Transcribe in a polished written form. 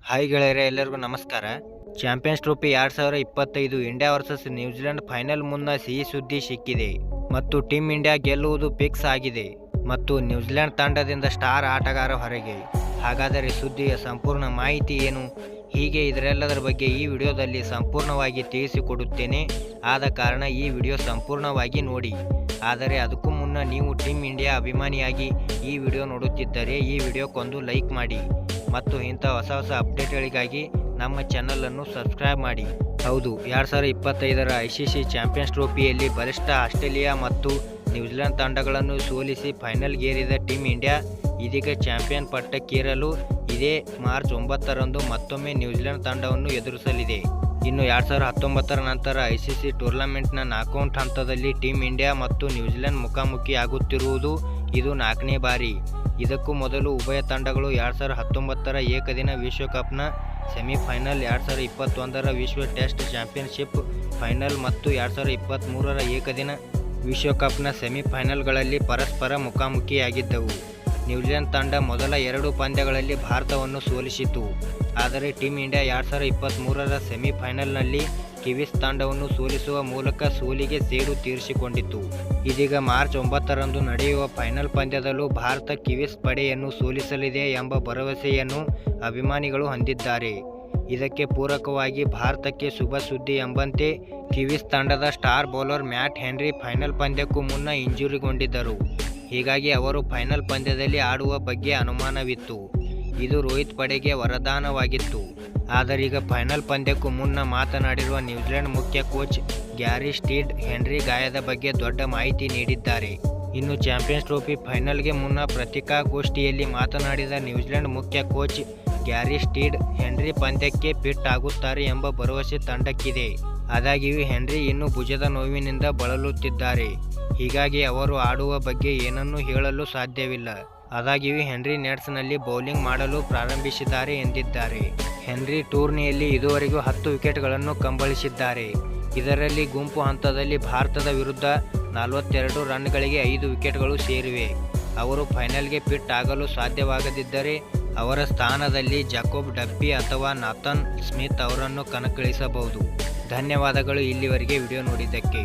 Hi ಗೆಳೆಯರೆ, ಎಲ್ಲರಿಗೂ ನಮಸ್ಕಾರ. Champions trophy 2025 India versus New Zealand final ಮುನ್ನ ಸಿಹಿ ಸುದ್ದಿ ಸಿಕ್ಕಿದೆ ಮತ್ತು ಟೀಮ್ ಇಂಡಿಯಾ ಗೆಲ್ಲುವುದು ಫಿಕ್ಸ್ ಆಗಿದೆ ಮತ್ತು ನ್ಯೂಜಿಲೆಂಡ್ ತಂಡದಿಂದ ಸ್ಟಾರ್ ಆಟಗಾರ ಹೊರಗೆ. ಹಾಗಾದರೆ ಸುದ್ದಿಯ ಸಂಪೂರ್ಣ ಮಾಹಿತಿ ಏನು? ಹೀಗೆ ಇದರೆಲ್ಲದರ ಬಗ್ಗೆ ಈ ವಿಡಿಯೋದಲ್ಲಿ ಸಂಪೂರ್ಣವಾಗಿ ತಿಳಿಸಿಕೊಡುತ್ತೇನೆ. ಆದ ಕಾರಣ ಈ ವಿಡಿಯೋ ಸಂಪೂರ್ಣವಾಗಿ ನೋಡಿ. ಆದರೆ ಅದಕ್ಕೂ ಮುನ್ನ ನೀವು ಟೀಮ್ ಇಂಡಿಯಾ ಅಭಿಮಾನಿಯಾಗಿ ಈ ವಿಡಿಯೋ ನೋಡುತ್ತಿದ್ದರೆ ಈ ವಿಡಿಯೋಕ್ಕೊಂದು ಲೈಕ್ ಮಾಡಿ ಮತ್ತು ಇಂಥ ಹೊಸ ಅಪ್ಡೇಟ್ಗಳಿಗಾಗಿ ನಮ್ಮ ಚಾನಲನ್ನು ಸಬ್ಸ್ಕ್ರೈಬ್ ಮಾಡಿ. ಹೌದು, 2025ರ ICC ಚಾಂಪಿಯನ್ಸ್ ಟ್ರೋಫಿಯಲ್ಲಿ ಬಲಿಷ್ಠ ಆಸ್ಟ್ರೇಲಿಯಾ ಮತ್ತು ನ್ಯೂಜಿಲೆಂಡ್ ತಂಡಗಳನ್ನು ಸೋಲಿಸಿ ಫೈನಲ್ಗೇರಿದ ಟೀಮ್ ಇಂಡಿಯಾ ಇದೀಗ ಚಾಂಪಿಯನ್ ಪಟ್ಟಕ್ಕೇರಲು ಇದೇ ಮಾರ್ಚ್ 9ರಂದು ಮತ್ತೊಮ್ಮೆ ನ್ಯೂಜಿಲೆಂಡ್ ತಂಡವನ್ನು ಎದುರಿಸಲಿದೆ. ಇನ್ನು 2019ರ ನಂತರ ICC ಟೂರ್ನಮೆಂಟ್ನ ನಾಕೌಟ್ ಹಂತದಲ್ಲಿ ಟೀಮ್ ಇಂಡಿಯಾ ಮತ್ತು ನ್ಯೂಜಿಲೆಂಡ್ ಮುಖಾಮುಖಿಯಾಗುತ್ತಿರುವುದು ಇದು 4ನೇ ಬಾರಿ. ಇದಕ್ಕೂ ಮೊದಲು ಉಭಯ ತಂಡಗಳು 2019ರ ಏಕದಿನ ವಿಶ್ವಕಪ್ನ ಸೆಮಿಫೈನಲ್, 2021ರ ವಿಶ್ವ ಟೆಸ್ಟ್ ಚಾಂಪಿಯನ್ಶಿಪ್ ಫೈನಲ್ ಮತ್ತು 2023ರ ಏಕದಿನ ವಿಶ್ವಕಪ್ನ ಸೆಮಿಫೈನಲ್ಗಳಲ್ಲಿ ಪರಸ್ಪರ ಮುಖಾಮುಖಿಯಾಗಿದ್ದವು. ನ್ಯೂಜಿಲೆಂಡ್ ತಂಡ ಮೊದಲ 2 ಪಂದ್ಯಗಳಲ್ಲಿ ಭಾರತವನ್ನು ಸೋಲಿಸಿತು. ಆದರೆ ಟೀಮ್ ಇಂಡಿಯಾ 2023ರ ಸೆಮಿಫೈನಲ್ನಲ್ಲಿ ಕಿವೀಸ್ ತಂಡವನ್ನು ಸೋಲಿಸುವ ಮೂಲಕ ಸೋಲಿಗೆ ಸೇಡು ತೀರಿಸಿಕೊಂಡಿತು. ಇದೀಗ ಮಾರ್ಚ್ 9ರಂದು ನಡೆಯುವ ಫೈನಲ್ ಪಂದ್ಯದಲ್ಲೂ ಭಾರತ ಕಿವೀಸ್ ಪಡೆಯನ್ನು ಸೋಲಿಸಲಿದೆ ಎಂಬ ಭರವಸೆಯನ್ನು ಅಭಿಮಾನಿಗಳು ಹೊಂದಿದ್ದಾರೆ. ಇದಕ್ಕೆ ಪೂರಕವಾಗಿ ಭಾರತಕ್ಕೆ ಶುಭ ಸುದ್ದಿ ಎಂಬಂತೆ ಕಿವೀಸ್ ತಂಡದ star bowler Matt Henry final ಪಂದ್ಯಕ್ಕೂ ಮುನ್ನ ಇಂಜುರಿಗೊಂಡಿದ್ದರು. ಹೀಗಾಗಿ ಅವರು ಫೈನಲ್ ಪಂದ್ಯದಲ್ಲಿ ಆಡುವ ಬಗ್ಗೆ ಅನುಮಾನವಿತ್ತು. ಇದು ರೋಹಿತ್ ಪಡೆಗೆ ವರದಾನವಾಗಿತ್ತು. ಆದರೀಗ ಫೈನಲ್ ಪಂದ್ಯಕ್ಕೂ ಮುನ್ನ ಮಾತನಾಡಿರುವ ನ್ಯೂಜಿಲೆಂಡ್ ಮುಖ್ಯ ಕೋಚ್ ಗ್ಯಾರಿ ಸ್ಟೀಡ್ ಹೆನ್ರಿ ಗಾಯದ ಬಗ್ಗೆ ದೊಡ್ಡ ಮಾಹಿತಿ ನೀಡಿದ್ದಾರೆ. ಇನ್ನು ಚಾಂಪಿಯನ್ಸ್ ಟ್ರೋಫಿ ಫೈನಲ್ಗೆ ಮುನ್ನ ಪತ್ರಿಕಾಗೋಷ್ಠಿಯಲ್ಲಿ ಮಾತನಾಡಿದ ನ್ಯೂಜಿಲೆಂಡ್ ಮುಖ್ಯ ಕೋಚ್ ಗ್ಯಾರಿ ಸ್ಟೀಡ್ ಹೆನ್ರಿ ಪಂದ್ಯಕ್ಕೆ ಫಿಟ್ ಆಗುತ್ತಾರೆ ಎಂಬ ಭರವಸೆ ತಂಡಕ್ಕಿದೆ. ಆದಾಗ್ಯೂ ಹೆನ್ರಿ ಇನ್ನೂ ಭುಜದ ನೋವಿನಿಂದ ಬಳಲುತ್ತಿದ್ದಾರೆ. ಹೀಗಾಗಿ ಅವರು ಆಡುವ ಬಗ್ಗೆ ಏನನ್ನೂ ಹೇಳಲು ಸಾಧ್ಯವಿಲ್ಲ. ಆದಾಗ್ಯೂ ಹೆನ್ರಿ ನೆಟ್ಸ್ನಲ್ಲಿ ಬೌಲಿಂಗ್ ಮಾಡಲು ಪ್ರಾರಂಭಿಸಿದ್ದಾರೆ ಎಂದಿದ್ದಾರೆ. ಹೆನ್ರಿ ಟೂರ್ನಿಯಲ್ಲಿ ಇದುವರೆಗೂ 10 ವಿಕೆಟ್ಗಳನ್ನು ಕಂಬಳಿಸಿದ್ದಾರೆ. ಇದರಲ್ಲಿ ಗುಂಪು ಹಂತದಲ್ಲಿ ಭಾರತದ ವಿರುದ್ಧ 42 ರನ್ಗಳಿಗೆ 5 ವಿಕೆಟ್ಗಳು ಸೇರಿವೆ. ಅವರು ಫೈನಲ್ಗೆ ಫಿಟ್ ಆಗಲು ಸಾಧ್ಯವಾಗದಿದ್ದರೆ ಅವರ ಸ್ಥಾನದಲ್ಲಿ ಜಾಕೋಬ್ ಡಪ್ಪಿ ಅಥವಾ ನಾಥನ್ ಸ್ಮಿತ್ ಅವರನ್ನು ಕಣಕ್ಕಿಳಿಸಬಹುದು. ಧನ್ಯವಾದಗಳು ಇಲ್ಲಿವರೆಗೆ ವಿಡಿಯೋ ನೋಡಿದ್ದಕ್ಕೆ.